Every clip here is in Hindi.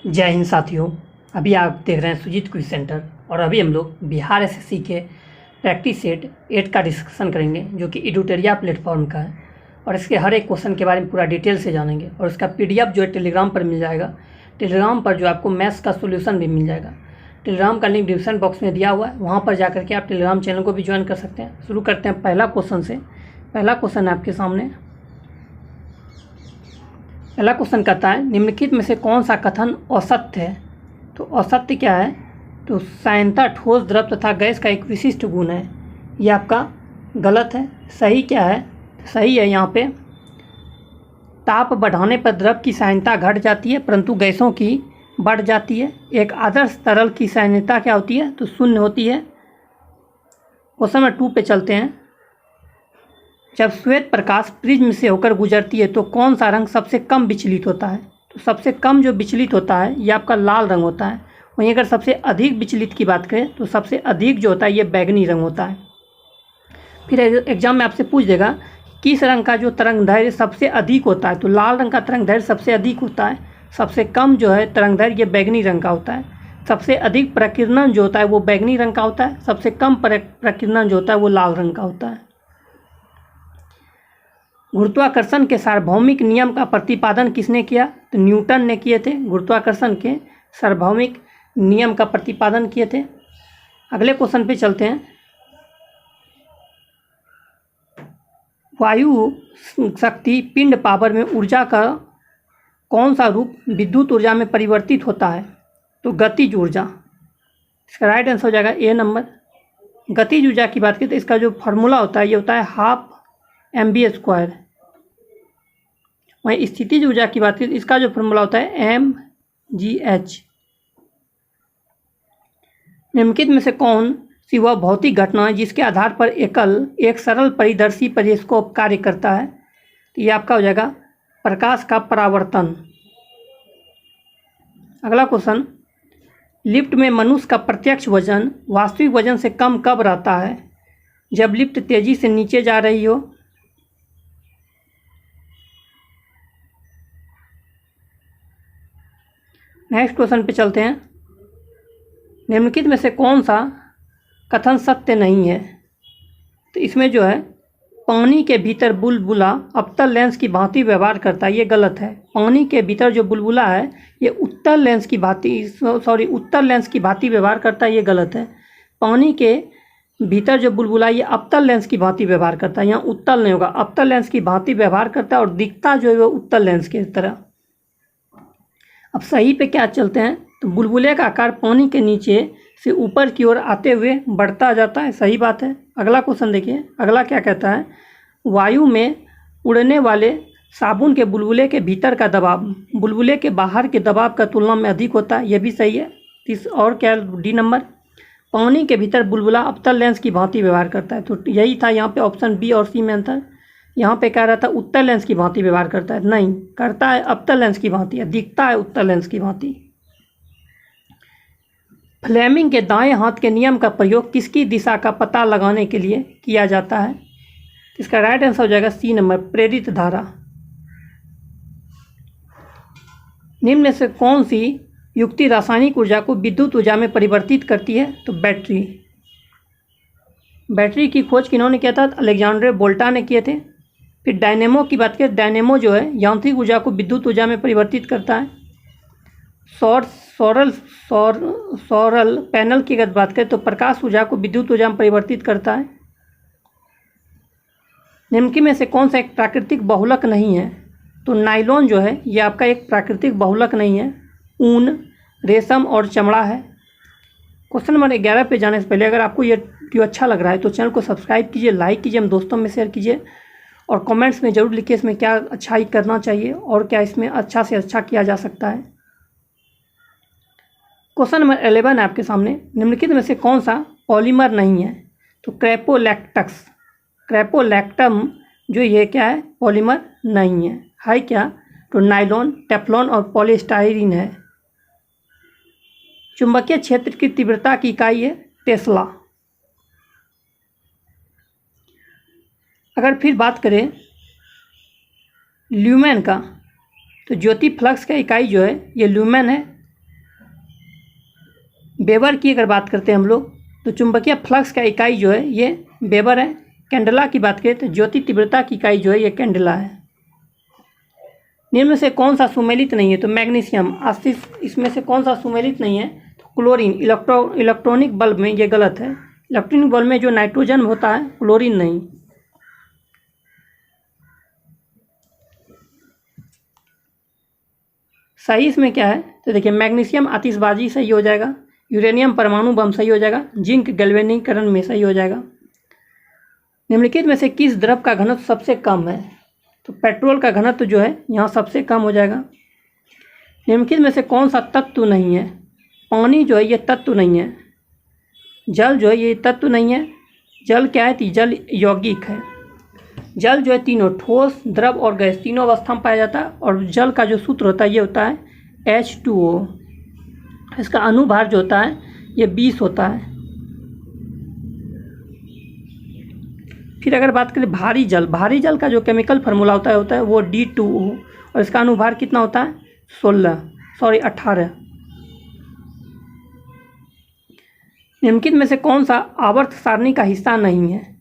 जय हिंद साथियों। अभी आप देख रहे हैं सुजीत क्विज सेंटर और अभी हम लोग बिहार एसएससी के प्रैक्टिस सेट 8 का डिस्कशन करेंगे जो कि एडुटोरिया प्लेटफॉर्म का है और इसके हर एक क्वेश्चन के बारे में पूरा डिटेल से जानेंगे और इसका पीडीएफ जो है टेलीग्राम पर मिल जाएगा। टेलीग्राम पर जो आपको मैथ्स का सोल्यूशन भी मिल जाएगा। टेलीग्राम का लिंक डिस्क्रिप्शन बॉक्स में दिया हुआ है, वहाँ पर जाकर के आप टेलीग्राम चैनल को भी ज्वाइन कर सकते हैं। शुरू करते हैं पहला क्वेश्चन से। पहला क्वेश्चन है आपके सामने। पहला क्वेश्चन कहता है निम्नलिखित में से कौन सा कथन असत्य है। तो असत्य क्या है? तो सायंता ठोस द्रव तथा गैस का एक विशिष्ट गुण है, ये आपका गलत है। सही क्या है? सही है यहाँ पे ताप बढ़ाने पर द्रव की सायंता घट जाती है परंतु गैसों की बढ़ जाती है। एक आदर्श तरल की सायंता क्या होती है? तो शून्य होती है। क्वेश्चन नंबर 2 पे चलते हैं। जब श्वेत प्रकाश प्रिज्म से होकर गुजरती है तो कौन सा रंग सबसे कम विचलित होता है? तो सबसे कम जो विचलित होता है ये आपका लाल रंग होता है। वहीं अगर सबसे अधिक विचलित की बात करें तो सबसे अधिक जो होता है ये बैगनी रंग होता है। फिर एग्जाम में आपसे पूछ देगा किस रंग का जो तरंगदैर्घ्य सबसे अधिक होता है। तो लाल रंग का तरंगदैर्घ्य सबसे अधिक होता है। सबसे कम जो है तरंगदैर्घ्य ये बैगनी रंग का होता है। सबसे अधिक प्रकीर्णन जो होता है वो बैगनी रंग का होता है। सबसे कम प्रकीर्णन जो होता है वो लाल रंग का होता है। गुरुत्वाकर्षण के सार्वभौमिक नियम का प्रतिपादन किसने किया? तो न्यूटन ने किए थे। गुरुत्वाकर्षण के सार्वभौमिक नियम का प्रतिपादन किए थे। अगले क्वेश्चन पे चलते हैं। वायु शक्ति पिंड पावर में ऊर्जा का कौन सा रूप विद्युत ऊर्जा में परिवर्तित होता है? तो गतिज ऊर्जा। इसका राइट आंसर हो जाएगा ए नंबर। गतिज ऊर्जा की बात करें तो इसका जो फार्मूला होता है ये होता है ½ mv²। वहीं स्थितिज ऊर्जा की बात करें तो इसका जो फार्मूला होता है mgh। निम्नलिखित में से कौन सी वह भौतिक घटना है जिसके आधार पर एक सरल परिदर्शी पेरिस्कोप कार्य करता है? तो ये आपका हो जाएगा प्रकाश का परावर्तन। अगला क्वेश्चन, लिफ्ट में मनुष्य का प्रत्यक्ष वजन वास्तविक वजन से कम कब रहता है? जब लिफ्ट तेजी से नीचे जा रही हो। नेक्स्ट क्वेश्चन पे चलते हैं। निम्नलिखित में से कौन सा कथन सत्य नहीं है? तो इसमें जो है पानी के भीतर बुलबुला अवतल लेंस की भांति व्यवहार करता है, ये गलत है। पानी के भीतर जो बुलबुला है ये उत्तल लेंस की भांति व्यवहार करता है, ये गलत है। पानी के भीतर जो बुलबुला ये अवतल लेंस की भांति व्यवहार करता है, यहाँ उत्तल नहीं होगा, अवतल लेंस की भांति व्यवहार करता है और दिखता जो है वो उत्तल लेंस की तरह। अब सही पे क्या चलते हैं? तो बुलबुले का आकार पानी के नीचे से ऊपर की ओर आते हुए बढ़ता जाता है, सही बात है। अगला क्वेश्चन देखिए, अगला क्या कहता है? वायु में उड़ने वाले साबुन के बुलबुले के भीतर का दबाव बुलबुले के बाहर के दबाव का तुलना में अधिक होता है, यह भी सही है। और क्या डी नंबर, पानी के भीतर बुलबुला अवतल लेंस की भांति व्यवहार करता है, तो यही था यहाँ पे ऑप्शन बी और सी में अंतर। यहाँ पे कह रहा था उत्तल लेंस की भांति व्यवहार करता है, नहीं, करता है अवतल लेंस की भांति है, दिखता है उत्तल लेंस की भांति। फ्लेमिंग के दाएं हाथ के नियम का प्रयोग किसकी दिशा का पता लगाने के लिए किया जाता है? इसका राइट आंसर हो जाएगा सी नंबर, प्रेरित धारा। निम्न में से कौन सी युक्ति रासायनिक ऊर्जा को विद्युत ऊर्जा में परिवर्तित करती है? तो बैटरी। बैटरी की खोज किन्होंने किया था? अलेक्जेंडर वोल्टा ने किए थे। फिर डायनेमो की बात करें, डायनेमो जो है यांत्रिक ऊर्जा को विद्युत ऊर्जा में परिवर्तित करता है। सौरल पैनल की अगर बात करें तो प्रकाश ऊर्जा को विद्युत ऊर्जा में परिवर्तित करता है। निम्नलिखित में से कौन सा एक प्राकृतिक बहुलक नहीं है? तो नाइलॉन जो है ये आपका एक प्राकृतिक बहुलक नहीं है, ऊन, रेशम और चमड़ा है। क्वेश्चन नंबर 11 पे जाने से पहले अगर आपको ये वीडियो अच्छा लग रहा है तो चैनल को सब्सक्राइब कीजिए, लाइक कीजिए, हम दोस्तों में शेयर कीजिए और कमेंट्स में ज़रूर लिखिए इसमें क्या अच्छाई करना चाहिए और क्या इसमें अच्छा से अच्छा किया जा सकता है। क्वेश्चन नंबर 11 है आपके सामने। निम्नलिखित में से कौन सा पॉलीमर नहीं है? तो क्रेपोलैक्टम जो ये क्या है? पॉलीमर नहीं है क्या? तो नाइलॉन, टेफ्लॉन और पॉलीस्टाइरीन है। चुंबकीय क्षेत्र की तीव्रता की इकाई है टेस्ला। अगर फिर बात करें ल्यूमेन का, तो ज्योति फ्लक्स का इकाई जो है ये ल्यूमेन है। वेबर की अगर बात करते हैं हम लोग तो चुंबकीय फ्लक्स का इकाई जो है ये वेबर है। कैंडेला की बात करें तो ज्योति तीव्रता की इकाई जो है ये कैंडेला है। निम्न में से कौन सा सुमेलित नहीं है? तो मैग्नीशियम। इसमें से कौन सा सुमेलित नहीं है? तो क्लोरीन। इलेक्ट्रॉनिक बल्ब में ये गलत है। इलेक्ट्रॉनिक बल्ब में जो नाइट्रोजन होता है, क्लोरीन नहीं। सही इसमें क्या है? तो देखिए मैग्नीशियम आतिशबाजी सही हो जाएगा, यूरेनियम परमाणु बम सही हो जाएगा, जिंक गैल्वेनीकरण में सही हो जाएगा। निम्नलिखित में से किस द्रव का घनत्व सबसे कम है? तो पेट्रोल का घनत्व जो है यहाँ सबसे कम हो जाएगा। निम्नलिखित में से कौन सा तत्व नहीं है? पानी जो है ये तत्व नहीं है। जल जो है ये तत्व नहीं है। जल क्या है? तो जल यौगिक है। जल जो है तीनों ठोस, द्रव और गैस तीनों अवस्था में पाया जाता है। और जल का जो सूत्र होता है ये होता है H2O। इसका अनुभार जो होता है ये 20 होता है। फिर अगर बात करें भारी जल का जो केमिकल फार्मूला होता है वो D2O और इसका अनुभार कितना होता है? 18। निम्नलिखित में से कौन सा आवर्त सारणी का हिस्सा नहीं है?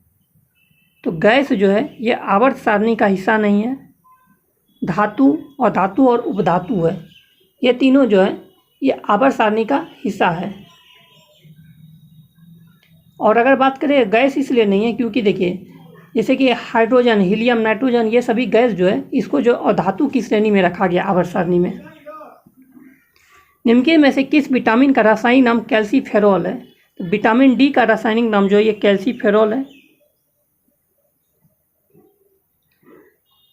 तो गैस जो है ये आवर्त सारणी का हिस्सा नहीं है। धातु और उपधातु है, ये तीनों जो है ये आवर्त सारणी का हिस्सा है। और अगर बात करें गैस इसलिए नहीं है क्योंकि देखिए जैसे कि हाइड्रोजन, हीलियम, नाइट्रोजन ये सभी गैस जो है इसको जो अधातु की श्रेणी में रखा गया आवर्त सारणी में। निम्नलिखित में से किस विटामिन का रासायनिक नाम कैल्सीफेरॉल है? तो विटामिन डी का रासायनिक नाम जो है ये कैल्सीफेरॉल है।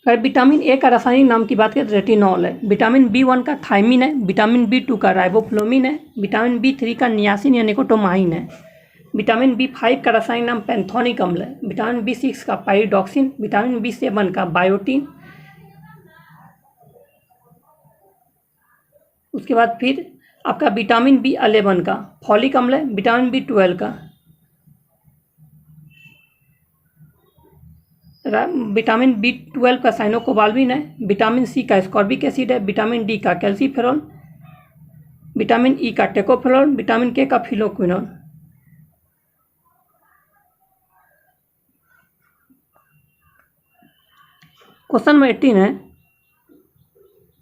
अगर विटामिन ए का रासायनिक नाम की बात करें तो रेटिनॉल है। विटामिन B1 का थायमिन है। विटामिन B2 का राइबोफ्लोविन है। विटामिन B3 का नियासिन या निकोटोमाइन है। विटामिन B5 का रासायनिक नाम पैंथोनिक अम्ल है। विटामिन B6 का पाइरिडॉक्सिन। विटामिन B7 का बायोटीन। उसके बाद फिर आपका विटामिन B11 का फॉलिक अम्ल है। विटामिन B12 का विटामिन B12 का साइनोकोबाल्बिन है। विटामिन C का स्कॉर्बिक एसिड है। विटामिन डी का कैल्सीफेरॉल। विटामिन ई का टेकोफेरॉल। विटामिन के का फिलोक्विनोल। क्वेश्चन नंबर 18 है,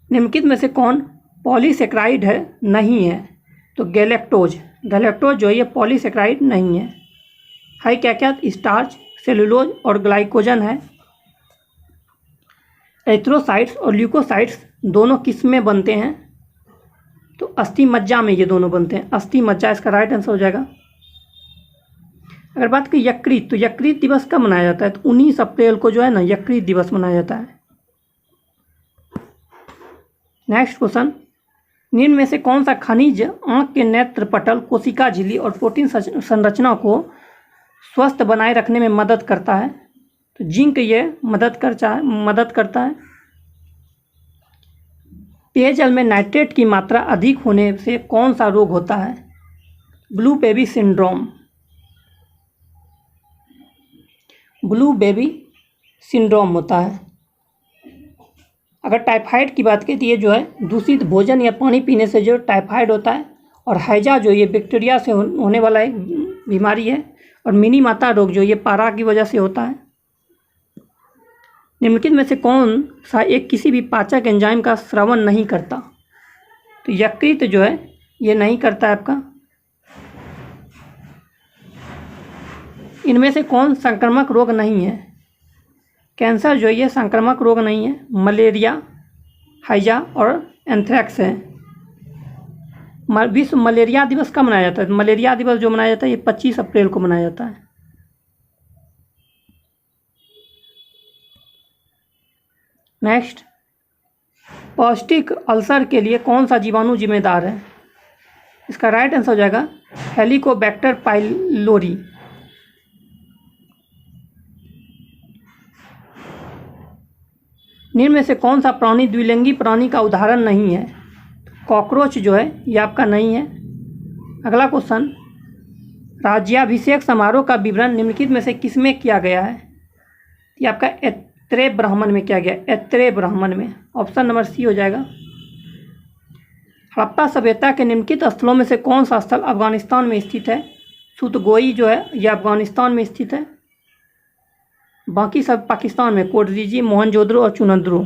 निम्नलिखित में से कौन पॉलीसेक्राइड है? नहीं है। तो गैलेक्टोज जो है ये पॉलीसेक्राइड नहीं है। है क्या? स्टार्च, सेलुलोज और ग्लाइकोजन है। एरिथ्रोसाइट्स और ल्यूकोसाइट्स दोनों किस में बनते हैं? तो अस्थि मज्जा में ये दोनों बनते हैं। अस्थि मज्जा इसका राइट आंसर हो जाएगा। अगर बात की यकृत, तो यकृत दिवस कब मनाया जाता है? तो 19 अप्रैल को जो है ना यकृत दिवस मनाया जाता है। नेक्स्ट क्वेश्चन, निम्न में से कौन सा खनिज आंख के नेत्र पटल, कोशिका झिल्ली और प्रोटीन संरचना को स्वस्थ बनाए रखने में मदद करता है? तो जिंक ये मदद करता है। पेयजल में नाइट्रेट की मात्रा अधिक होने से कौन सा रोग होता है? ब्लू बेबी सिंड्रोम होता है। अगर टाइफाइड की बात करें तो ये जो है दूषित भोजन या पानी पीने से जो टाइफाइड होता है। और हैजा जो ये बैक्टीरिया से होने वाला एक बीमारी है। और मिनी माता रोग जो ये पारा की वजह से होता है। निम्नलिखित में से कौन सा एक किसी भी पाचक एंजाइम का स्रावन नहीं करता? तो यकृत जो है ये नहीं करता है आपका। इनमें से कौन संक्रामक रोग नहीं है? कैंसर जो है ये संक्रामक रोग नहीं है। मलेरिया, हैजा और एंथ्रेक्स है। विश्व मलेरिया दिवस कब मनाया जाता है? मलेरिया दिवस जो मनाया जाता है ये 25 अप्रैल को मनाया जाता है। नेक्स्ट, पौष्टिक अल्सर के लिए कौन सा जीवाणु जिम्मेदार है? इसका राइट आंसर हो जाएगा हेलिकोबैक्टर पाइलोरी। निम्न में से कौन सा प्राणी द्विलिंगी प्राणी का उदाहरण नहीं है? कॉकरोच जो है ये आपका नहीं है। अगला क्वेश्चन, राज्याभिषेक समारोह का विवरण निम्नलिखित में से किसमें किया गया है? ये आपका ऐत्रेय ब्राह्मण में किया गया। ऐत्रेय ब्राह्मण में ऑप्शन नंबर सी हो जाएगा। हड़प्पा सभ्यता के निम्नलिखित स्थलों में से कौन सा स्थल अफगानिस्तान में स्थित है? सुतगोई जो है यह अफगानिस्तान में स्थित है, बाकी सब पाकिस्तान में, कोडरीजी, मोहनजोदड़ो और चुनंद्रो।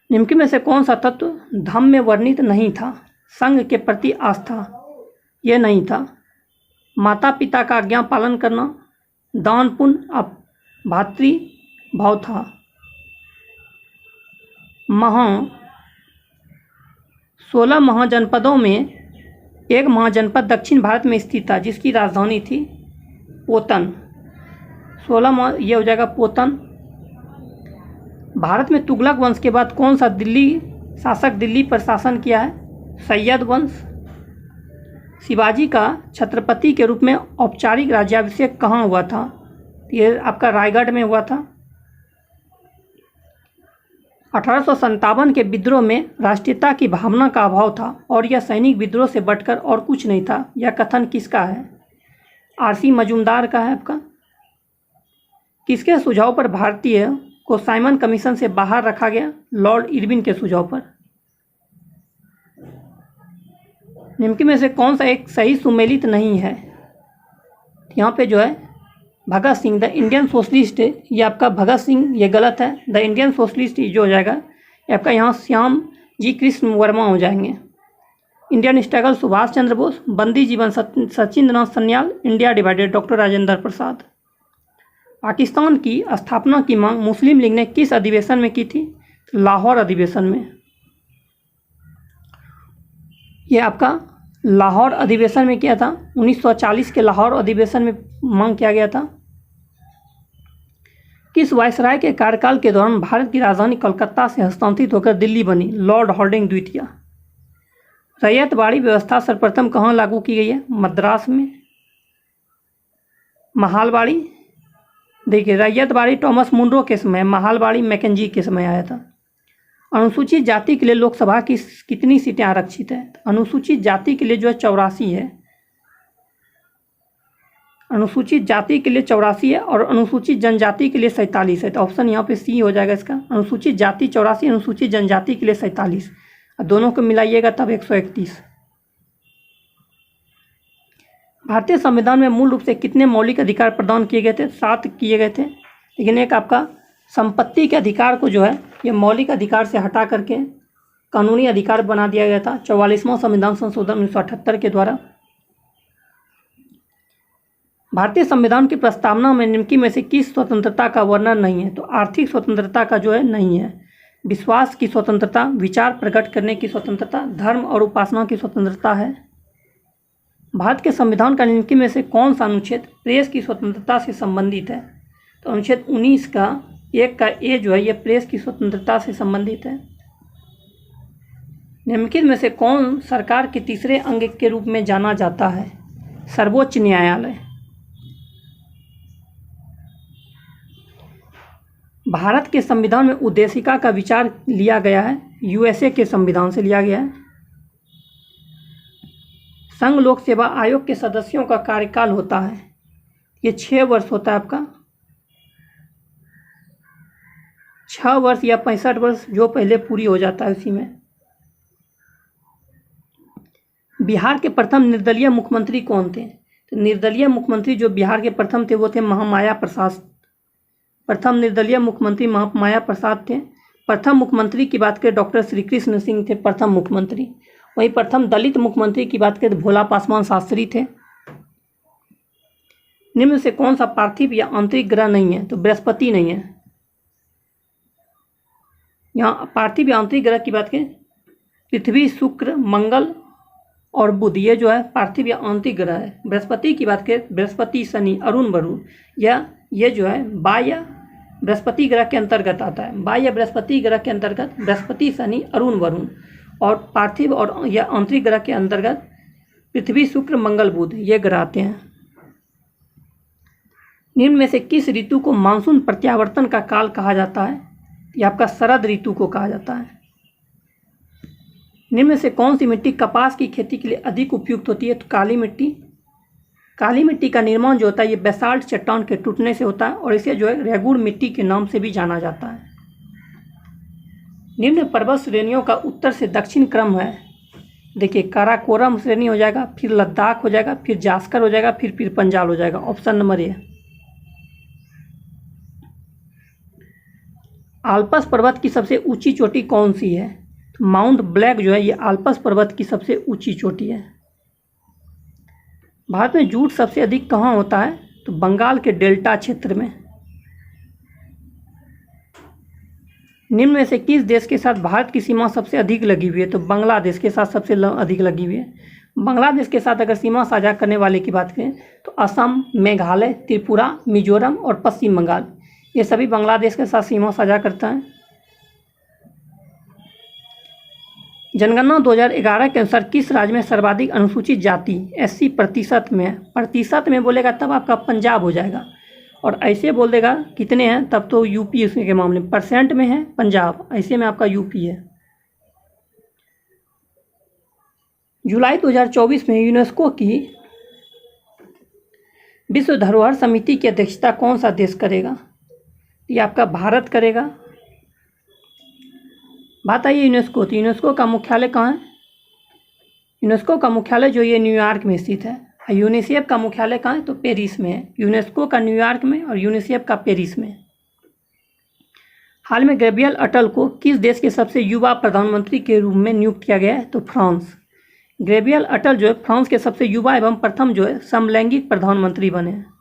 निम्नलिखित में से कौन सा तत्व धम्म में वर्णित नहीं था? संघ के प्रति आस्था, यह नहीं था। माता पिता का आज्ञा पालन करना, दान पुण्य, भातृ भाव था। 16 महाजनपदों में एक महाजनपद दक्षिण भारत में स्थित था जिसकी राजधानी थी पोतन। 16 ये हो जाएगा पोतन। भारत में तुगलक वंश के बाद कौन सा शासक दिल्ली पर शासन किया है? सैयद वंश। शिवाजी का छत्रपति के रूप में औपचारिक राज्याभिषेक कहाँ हुआ था? ये आपका रायगढ़ में हुआ था। 1857 के विद्रोह में राष्ट्रीयता की भावना का अभाव था और यह सैनिक विद्रोह से बढ़कर और कुछ नहीं था। यह कथन किसका है? आरसी मजूमदार का है आपका। किसके सुझाव पर भारतीय को साइमन कमीशन से बाहर रखा गया? लॉर्ड इरविन के सुझाव पर। निम्नलिखित में से कौन सा एक सही सुमेलित नहीं है? यहाँ पे जो है Bhagat Singh the Indian socialist, ये आपका भगत सिंह ये गलत है। द इंडियन सोशलिस्ट जो हो जाएगा ये आपका यहाँ श्याम जी कृष्ण वर्मा हो जाएंगे। Indian struggle Subhash Chandra Bose. Bandi Jeevan Sachindranath Sanyal. India divided doctor Rajendra Prasad. Pakistan की स्थापना की मांग मुस्लिम लीग ने किस अधिवेशन में की थी? लाहौर अधिवेशन में। ये आपका लाहौर अधिवेशन में किया था। 1940 के लाहौर अधिवेशन में मांग किया गया था। किस वायसराय के कार्यकाल के दौरान भारत की राजधानी कोलकाता से हस्तांतरित होकर दिल्ली बनी? लॉर्ड हॉर्डिंग द्वितीय। रैयतवाड़ी व्यवस्था सर्वप्रथम कहाँ लागू की गई है? मद्रास में। महालवाड़ी, देखिए रैयतवाड़ी टॉमस मुनरो के समय, महालवाड़ी मैकेंजी के समय आया था। अनुसूचित जाति के लिए लोकसभा की कितनी सीटें आरक्षित है? अनुसूचित जाति के लिए जो है 84 है। अनुसूचित जाति के लिए 84 है और अनुसूचित जनजाति के लिए 47 है। तो ऑप्शन यहाँ पे सी हो जाएगा इसका। अनुसूचित जाति 84, अनुसूचित जनजाति के लिए 47, दोनों को मिलाइएगा तब 131। भारतीय संविधान में मूल रूप से कितने मौलिक अधिकार प्रदान किए गए थे? 7 किए गए थे, लेकिन एक आपका संपत्ति के अधिकार को जो है ये मौलिक अधिकार से हटा करके कानूनी अधिकार बना दिया गया था 44वां संविधान संशोधन 1978 के द्वारा। भारतीय संविधान की प्रस्तावना में निम्नलिखित में से किस स्वतंत्रता का वर्णन नहीं है? तो आर्थिक स्वतंत्रता का जो है नहीं है। विश्वास की स्वतंत्रता, विचार प्रकट करने की स्वतंत्रता, धर्म और उपासना की स्वतंत्रता है। भारत के संविधान का निम्नलिखित में से कौन सा अनुच्छेद प्रेस की स्वतंत्रता से संबंधित है? तो अनुच्छेद 19 का 1 का ए जो है ये प्रेस की स्वतंत्रता से संबंधित है। निम्नलिखित में से कौन सरकार के तीसरे अंग के रूप में जाना जाता है? सर्वोच्च न्यायालय। भारत के संविधान में उद्देशिका का विचार लिया गया है, यूएसए के संविधान से लिया गया है। संघ लोक सेवा आयोग के सदस्यों का कार्यकाल होता है, ये 6 वर्ष होता है आपका। 6 वर्ष या 65 वर्ष जो पहले पूरी हो जाता है उसी में। बिहार के प्रथम निर्दलीय मुख्यमंत्री कौन थे? तो निर्दलीय मुख्यमंत्री जो बिहार के प्रथम थे वो थे महामाया प्रसाद। प्रथम निर्दलीय मुख्यमंत्री महामाया प्रसाद थे। प्रथम मुख्यमंत्री की बात करें डॉक्टर श्री कृष्ण सिंह थे प्रथम मुख्यमंत्री। वहीं प्रथम दलित मुख्यमंत्री की बात करें तो भोला पासवान शास्त्री थे। निम्न से कौन सा पार्थिव या आंतरिक ग्रह नहीं है? तो बृहस्पति नहीं है। यहाँ पार्थिव या आंतरिक ग्रह की बात करें पृथ्वी, शुक्र, मंगल और बुध, ये जो है पार्थिव या आंतरिक ग्रह है। बृहस्पति की बात करें बृहस्पति, शनि, अरुण, वरुण, या ये जो है बाह्य बृहस्पति ग्रह के अंतर्गत आता है। बाह्य बृहस्पति ग्रह के अंतर्गत बृहस्पति, शनि, अरुण, वरुण, और पार्थिव और या आंतरिक ग्रह के अंतर्गत पृथ्वी, शुक्र, मंगल, बुध, ये ग्रह आते हैं। निम्न में से किस ऋतु को मानसून प्रत्यावर्तन का काल कहा जाता है? यह आपका शरद ऋतु को कहा जाता है। निम्न में से कौन सी मिट्टी कपास की खेती के लिए अधिक उपयुक्त होती है? तो काली मिट्टी। काली मिट्टी का निर्माण जो होता है ये बेसाल्ट चट्टान के टूटने से होता है और इसे जो है रेगुड़ मिट्टी के नाम से भी जाना जाता है। निम्न पर्वत श्रेणियों का उत्तर से दक्षिण क्रम है। देखिए, काराकोरम श्रेणी हो जाएगा, फिर लद्दाख हो जाएगा, फिर जास्कर हो जाएगा, फिर पंजाल हो जाएगा। ऑप्शन नंबर ए। आल्पस पर्वत की सबसे ऊंची चोटी कौन सी है? तो माउंट ब्लैक जो है ये आल्पस पर्वत की सबसे ऊंची चोटी है। भारत में जूट सबसे अधिक कहाँ होता है? तो बंगाल के डेल्टा क्षेत्र में। निम्न में से किस देश के साथ भारत की सीमा सबसे अधिक लगी हुई है? तो बांग्लादेश के साथ सबसे अधिक लगी हुई है। बांग्लादेश के साथ अगर सीमा साझा करने वाले की बात करें तो असम, मेघालय, त्रिपुरा, मिजोरम और पश्चिम बंगाल, ये सभी बांग्लादेश के साथ सीमा साझा करता है। जनगणना 2011 के अनुसार किस राज्य में सर्वाधिक अनुसूचित जाति SC प्रतिशत में है? प्रतिशत में बोलेगा तब आपका पंजाब हो जाएगा, और ऐसे बोल देगा कितने हैं तब तो यूपी उसके मामले में। परसेंट में है पंजाब, ऐसे में आपका यूपी है। जुलाई 2024 में यूनेस्को की विश्व धरोहर समिति की अध्यक्षता कौन सा देश करेगा? ये आपका भारत करेगा। बात आई यूनेस्को, तो यूनेस्को का मुख्यालय कहाँ है? यूनेस्को का मुख्यालय जो ये न्यूयॉर्क में स्थित है। यूनिसेफ का मुख्यालय कहाँ है? तो पेरिस में है। यूनेस्को का न्यूयॉर्क में और यूनिसेफ का पेरिस में। हाल में गैब्रियल अटल को किस देश के सबसे युवा प्रधानमंत्री के रूप में नियुक्त किया गया है? तो फ्रांस। गैब्रियल अटल जो है फ्रांस के सबसे युवा एवं प्रथम जो है समलैंगिक प्रधानमंत्री बने हैं।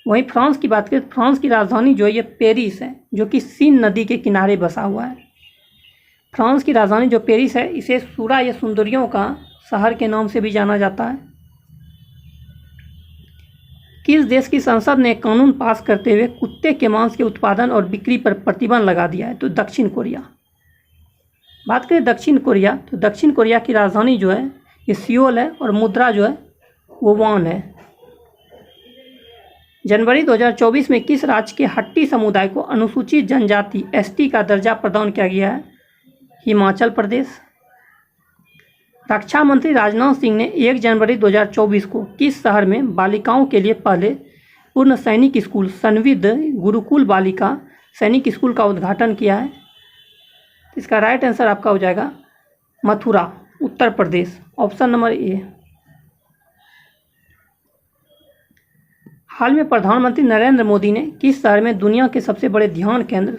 वहीं फ्रांस की बात करें तो फ्रांस की राजधानी जो है ये पेरिस है, जो कि सीन नदी के किनारे बसा हुआ है। फ्रांस की राजधानी जो पेरिस है इसे सूरा या सुंदरियों का शहर के नाम से भी जाना जाता है। किस देश की संसद ने कानून पास करते हुए कुत्ते के मांस के उत्पादन और बिक्री पर प्रतिबंध लगा दिया है? तो दक्षिण कोरिया। बात करें दक्षिण कोरिया, तो दक्षिण कोरिया की राजधानी जो है ये सियोल है और मुद्रा जो है वो वॉन है। जनवरी 2024 में किस राज्य के हट्टी समुदाय को अनुसूचित जनजाति ST का दर्जा प्रदान किया गया है? हिमाचल प्रदेश। रक्षा मंत्री राजनाथ सिंह ने 1 जनवरी 2024 को किस शहर में बालिकाओं के लिए पहले पूर्ण सैनिक स्कूल संविद गुरुकुल बालिका सैनिक स्कूल का उद्घाटन किया है? इसका राइट आंसर आपका हो जाएगा Mathura, Uttar Pradesh. Option number A. हाल में प्रधानमंत्री नरेंद्र मोदी ने किस शहर में दुनिया के सबसे बड़े ध्यान केंद्र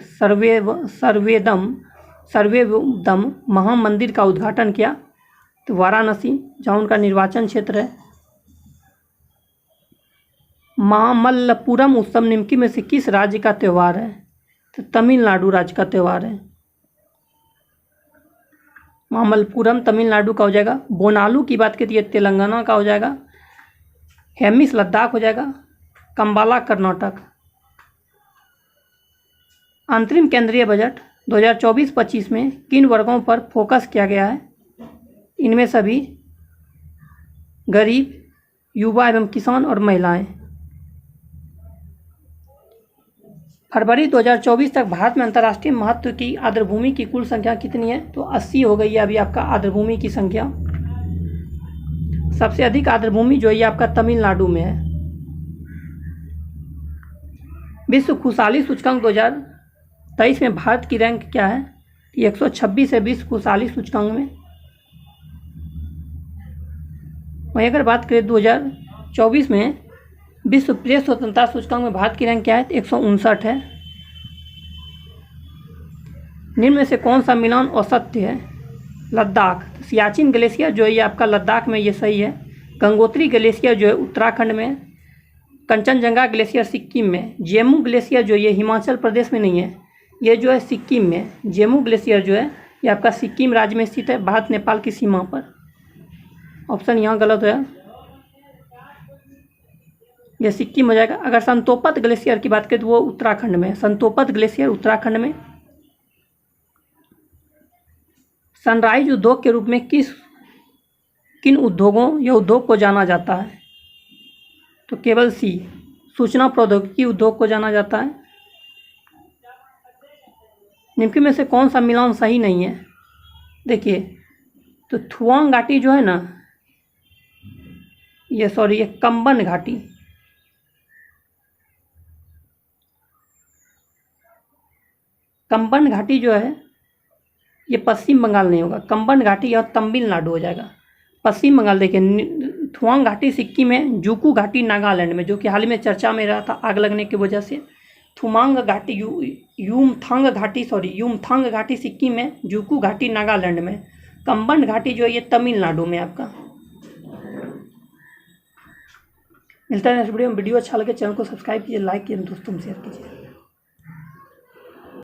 सर्वेदम महामंदिर का उद्घाटन किया? तो वाराणसी, जहाँ उनका निर्वाचन क्षेत्र है। महामल्लपुरम उत्सव निम्न में से किस राज्य का त्यौहार है? तो तमिलनाडु राज्य का त्यौहार है। महामल्लपुरम तमिलनाडु का हो जाएगा। बोनालू की बात करिए तेलंगाना का हो जाएगा। हेमिस लद्दाख हो जाएगा। कंबाला कर्नाटक। अंतरिम केंद्रीय बजट 2024-25 में किन वर्गों पर फोकस किया गया है? इनमें सभी गरीब, युवा एवं किसान और महिलाएं। फरवरी 2024 तक भारत में अंतर्राष्ट्रीय महत्व की आर्द्रभूमि की कुल संख्या कितनी है? तो 80 हो गई है अभी आपका आर्द्रभूमि की संख्या। सबसे अधिक आर्द्रभूमि जो है आपका तमिलनाडु में है। विश्व खुशहाली सूचकांक 2023 में भारत की रैंक क्या है? 126 है विश्व खुशहाली सूचकांक में। वहीं अगर बात करें 2024 में विश्व प्रेस स्वतंत्रता सूचकांक में भारत की रैंक क्या है? 159 है। निम्न में से कौन सा मिलान असत्य है? लद्दाख। सियाचिन ग्लेशियर जो है ये आपका लद्दाख में, ये सही है। गंगोत्री ग्लेशियर जो है उत्तराखंड में। कंचनजंगा ग्लेशियर सिक्किम में। जेमू ग्लेशियर जो ये हिमाचल प्रदेश में नहीं है, ये जो है सिक्किम में। जेमू ग्लेशियर जो है ये आपका सिक्किम राज्य में स्थित है, भारत नेपाल की सीमा पर। ऑप्शन यहाँ गलत है, ये सिक्किम हो जाएगा। अगर संतोपत ग्लेशियर की बात करें तो वो उत्तराखंड में। संतोपत ग्लेशियर उत्तराखंड में। सनराइज उद्योग के रूप में किन उद्योगों या उद्योग को जाना जाता है? तो केवल सी, सूचना प्रौद्योगिकी उद्योग को जाना जाता है। निम्न में से कौन सा मिलान सही नहीं है? देखिए, तो थुआंग घाटी जो है ना, ये कंबन घाटी, कंबन घाटी जो है ये पश्चिम बंगाल नहीं होगा, कंबन घाटी और तमिलनाडु हो जाएगा। पश्चिम बंगाल देखिए, थुआंग घाटी सिक्किम में, जुकू घाटी नागालैंड में, जो कि हाल ही में चर्चा में रहा था आग लगने की वजह से। थुमांग घाटी यूमथांग घाटी सिक्किम में, जुकू घाटी नागालैंड में, कंबन घाटी जो है ये तमिलनाडु में आपका। मिलता है नेक्स्ट वीडियो में। वीडियो अच्छा लगे चैनल को सब्सक्राइब कीजिए, लाइक कीजिए, दोस्तों में शेयर कीजिए।